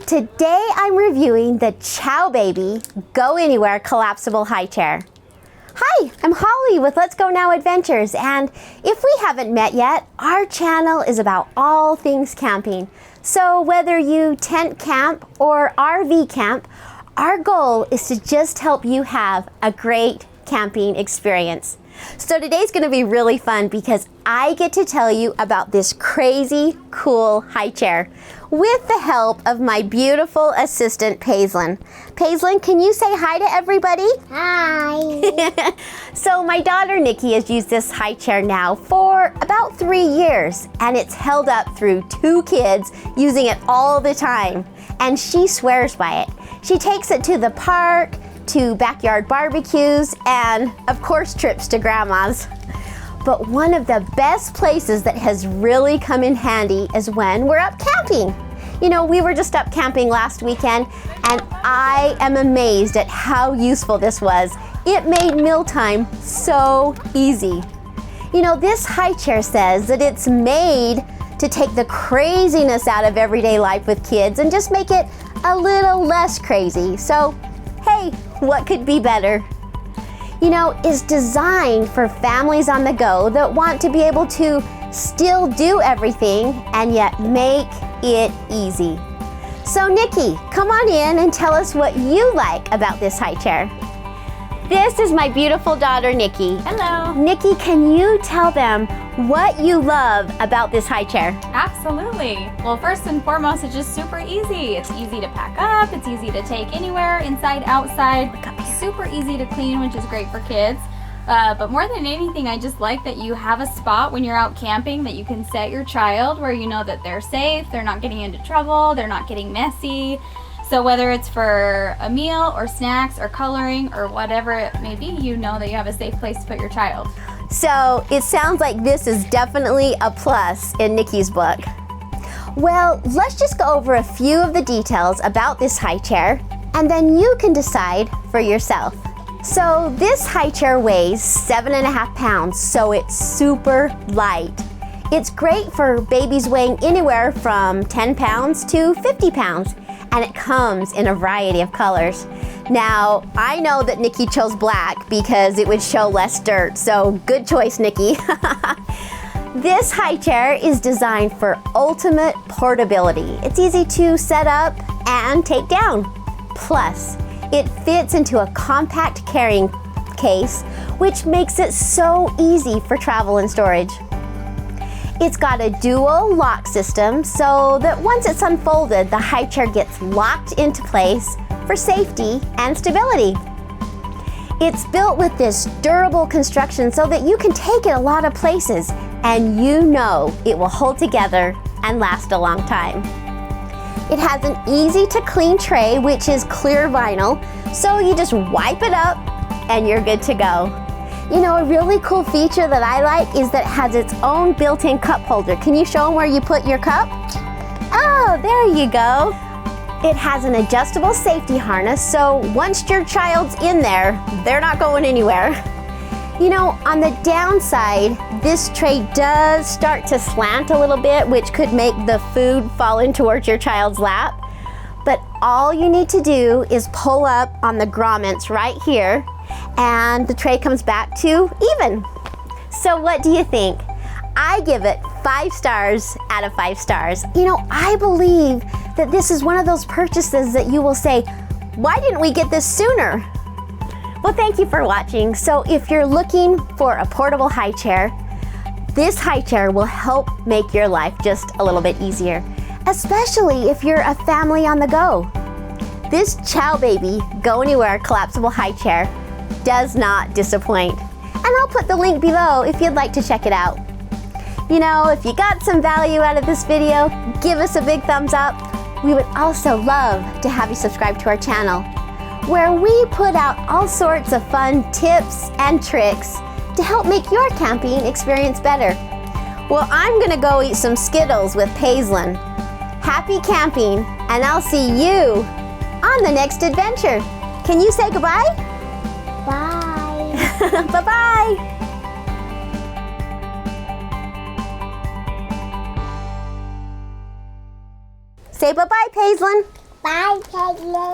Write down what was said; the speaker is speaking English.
Today I'm reviewing the Ciao Baby Go Anywhere Collapsible High Chair. Hi, I'm Holly with Let's Go Now Adventures, and if we haven't met yet, our channel is about all things camping. So whether you tent camp or RV camp, our goal is to just help you have a great camping experience. So today's going to be really fun because I get to tell you about this crazy cool high chair with the help of my beautiful assistant Paisley. Paisley, can you say hi to everybody? Hi. So my daughter Nikki has used this high chair now for about 3 years, and it's held up through 2 kids using it all the time, and she swears by it. She takes it to the park, to backyard barbecues, and of course trips to grandma's. But one of the best places that has really come in handy is when we're up camping. You know, we were just up camping last weekend, and I am amazed at how useful this was. It made mealtime so easy. You know, this high chair says that it's made to take the craziness out of everyday life with kids and just make it a little less crazy. So, hey, what could be better? You know, it's designed for families on the go that want to be able to still do everything and yet make it easy. So Nikki, come on in and tell us what you like about this high chair. This is my beautiful daughter, Nikki. Hello. Nikki, can you tell them what you love about this high chair? Absolutely. Well, first and foremost, it's just super easy. It's easy to pack up. It's easy to take anywhere, inside, outside. Super easy to clean, which is great for kids. But more than anything, I just like that you have a spot when you're out camping that you can set your child where you know that they're safe, they're not getting into trouble, they're not getting messy. So whether it's for a meal or snacks or coloring or whatever it may be, you know that you have a safe place to put your child. So it sounds like this is definitely a plus in Nikki's book. Well, let's just go over a few of the details about this high chair, and then you can decide for yourself. So this high chair weighs 7.5 pounds, so it's super light. It's great for babies weighing anywhere from 10 pounds to 50 pounds, and it comes in a variety of colors. Now, I know that Nikki chose black because it would show less dirt, so good choice, Nikki. This high chair is designed for ultimate portability. It's easy to set up and take down. Plus, it fits into a compact carrying case, which makes it so easy for travel and storage. It's got a dual lock system so that once it's unfolded, the high chair gets locked into place for safety and stability. It's built with this durable construction so that you can take it a lot of places, and you know it will hold together and last a long time. It has an easy to clean tray, which is clear vinyl, so you just wipe it up and you're good to go. You know, a really cool feature that I like is that it has its own built-in cup holder. Can you show them where you put your cup? Oh, there you go. It has an adjustable safety harness, so once your child's in there, they're not going anywhere. You know, on the downside, this tray does start to slant a little bit, which could make the food fall in towards your child's lap. But all you need to do is pull up on the grommets right here, and the tray comes back to even. So what do you think? I give it 5 stars out of 5 stars. You know, I believe that this is one of those purchases that you will say, why didn't we get this sooner? Well, thank you for watching. So if you're looking for a portable high chair, this high chair will help make your life just a little bit easier, especially if you're a family on the go. This Ciao Baby Go Anywhere collapsible high chair does not disappoint. And I'll put the link below if you'd like to check it out. You know, if you got some value out of this video, give us a big thumbs up. We would also love to have you subscribe to our channel, where we put out all sorts of fun tips and tricks to help make your camping experience better. Well, I'm gonna go eat some Skittles with Paisley. Happy camping, and I'll see you on the next adventure. Can you say goodbye? Bye. Bye-bye. Say bye-bye, Paisley. Bye, Paisley.